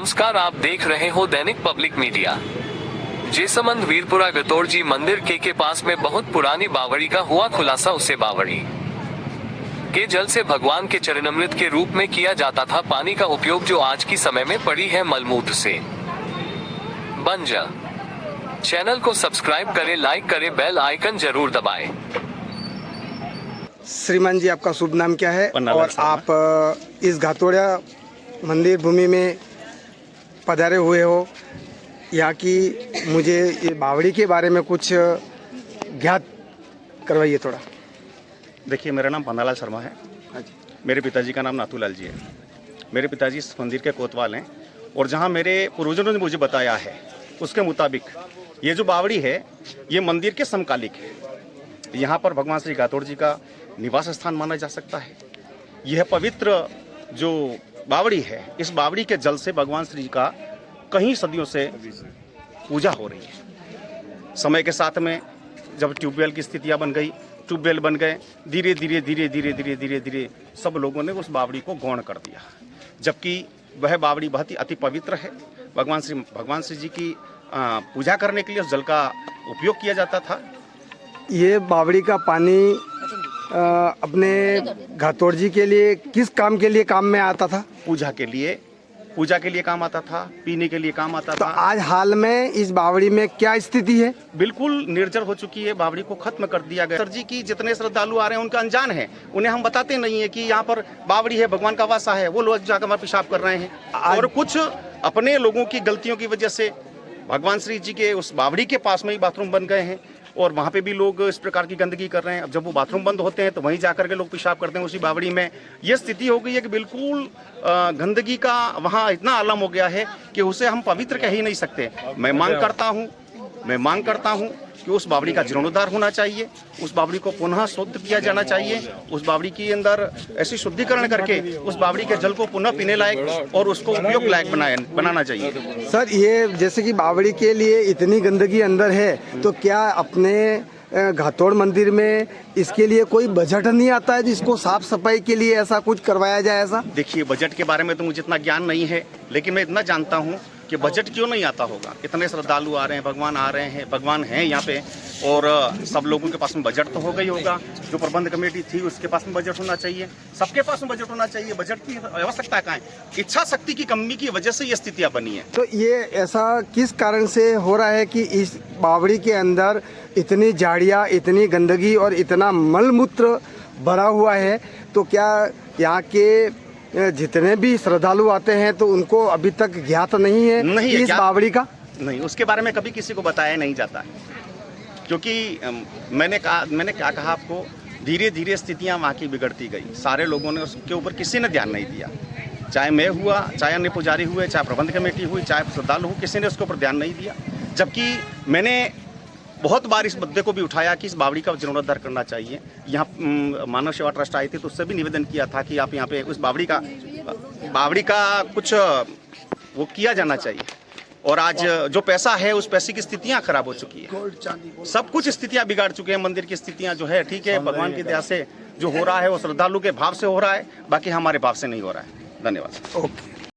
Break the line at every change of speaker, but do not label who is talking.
नमस्कार, आप देख रहे हो दैनिक पब्लिक मीडिया। जेसमंद वीरपुरा गतौड़जी मंदिर के पास में बहुत पुरानी बावड़ी का हुआ खुलासा। उसे बावड़ी के जल से भगवान के चरणामृत के रूप में किया जाता था पानी का उपयोग, जो आज की समय में पड़ी है मलमूत्र से। बन जा चैनल को सब्सक्राइब करें, लाइक करें, बेल आइकन जरूर दबाएं।
श्रीमान जी, आपका शुभ नाम क्या है और आप इस घातोड़ा मंदिर भूमि में पधारे हुए हो, यहाँ की मुझे ये बावड़ी के बारे में कुछ ज्ञात करवाइए थोड़ा।
देखिए, मेरा नाम पन्नालाल शर्मा है। मेरे पिताजी का नाम नाथूलाल जी है। मेरे पिताजी इस मंदिर के कोतवाल हैं और जहाँ मेरे पूर्वजों ने मुझे बताया है उसके मुताबिक ये जो बावड़ी है ये मंदिर के समकालिक है। यहाँ पर भगवान श्री गतौड़ जी का निवास स्थान माना जा सकता है। यह पवित्र जो बावड़ी है, इस बावड़ी के जल से भगवान श्री का कई सदियों से पूजा हो रही है। समय के साथ में जब ट्यूबवेल की स्थितियाँ बन गई, ट्यूबवेल बन गए, धीरे धीरे सब लोगों ने उस बावड़ी को गौण कर दिया, जबकि वह बावड़ी बहुत ही अति पवित्र है। भगवान श्री जी की पूजा करने के लिए उस जल का उपयोग किया जाता था।
ये बावड़ी का पानी अपने घातौड़ जी के लिए किस काम के लिए काम में आता था?
पूजा के लिए काम आता था, पीने के लिए काम आता
तो
था।
आज हाल में इस बावड़ी में क्या स्थिति है?
बिल्कुल निर्जर हो चुकी है, बावड़ी को खत्म कर दिया गया। सर जी की जितने श्रद्धालु आ रहे हैं उनका अनजान है, उन्हें हम बताते नहीं है कि यहाँ पर बावड़ी है, भगवान का वासा है। वो लोग जाकर वहाँ पेशाब कर रहे हैं और कुछ अपने लोगों की गलतियों की वजह से भगवान श्री जी के उस बावड़ी के पास में ही बाथरूम बन गए हैं और वहाँ पे भी लोग इस प्रकार की गंदगी कर रहे हैं। अब जब वो बाथरूम बंद होते हैं तो वहीं जाकर के लोग पेशाब करते हैं उसी बावड़ी में। ये स्थिति हो गई है कि बिल्कुल गंदगी का वहाँ इतना आलम हो गया है कि उसे हम पवित्र कह ही नहीं सकते। मैं मांग करता हूँ कि उस बावड़ी का जीर्णोद्धार होना चाहिए, उस बावड़ी को पुनः शुद्ध किया जाना चाहिए, उस बावड़ी के अंदर ऐसी शुद्धिकरण करके उस बावड़ी के जल को पुनः पीने लायक और उसको उपयोग लायक बनाना चाहिए।
सर, ये जैसे कि बावड़ी के लिए इतनी गंदगी अंदर है, तो क्या अपने घातौड़ मंदिर में इसके लिए कोई बजट नहीं आता है जिसको साफ सफाई के लिए ऐसा कुछ करवाया जाए? ऐसा
देखिए, बजट के बारे में तो मुझे इतना ज्ञान नहीं है, लेकिन मैं इतना जानता हूँ कि बजट क्यों नहीं आता होगा। इतने श्रद्धालु आ रहे हैं, भगवान आ रहे हैं, भगवान हैं यहाँ पे, और सब लोगों के पास में बजट तो हो गई होगा। जो प्रबंध कमेटी थी उसके पास में बजट होना चाहिए, सबके पास में बजट होना चाहिए। बजट की आवश्यकता कहाँ है? इच्छा शक्ति की कमी की वजह से ये स्थितियाँ बनी है।
तो ये ऐसा किस कारण से हो रहा है कि इस बावड़ी के अंदर इतनी झाड़ियाँ, इतनी गंदगी और इतना मलमूत्र भरा हुआ है? तो क्या यहाँ के जितने भी श्रद्धालु आते हैं तो उनको अभी तक ज्ञात नहीं है इस बावड़ी का?
नहीं, उसके बारे में कभी किसी को बताया नहीं जाता है, क्योंकि मैंने क्या कहा आपको, धीरे धीरे स्थितियां वहाँ की बिगड़ती गई। सारे लोगों ने उसके ऊपर किसी ने ध्यान नहीं दिया, चाहे मैं हुआ, चाहे अन्य पुजारी हुए, चाहे प्रबंध कमेटी हुई, चाहे श्रद्धालु हुए, किसी ने उसके ऊपर ध्यान नहीं दिया। जबकि मैंने बहुत बार इस मुद्दे को भी उठाया कि इस बावड़ी का जीर्णोद्धार करना चाहिए। यहाँ मानव सेवा ट्रस्ट आई थी तो उससे भी निवेदन किया था कि आप यहाँ पे उस बावड़ी का कुछ वो किया जाना चाहिए। और आज जो पैसा है उस पैसे की स्थितियाँ खराब हो चुकी है, सब कुछ स्थितियाँ बिगाड़ चुके हैं। मंदिर की स्थितियाँ जो है, ठीक है, भगवान की दया से जो हो रहा है वो श्रद्धालु के भाव से हो रहा है, बाकी हमारे भाव से नहीं हो रहा है। धन्यवाद।
ओके।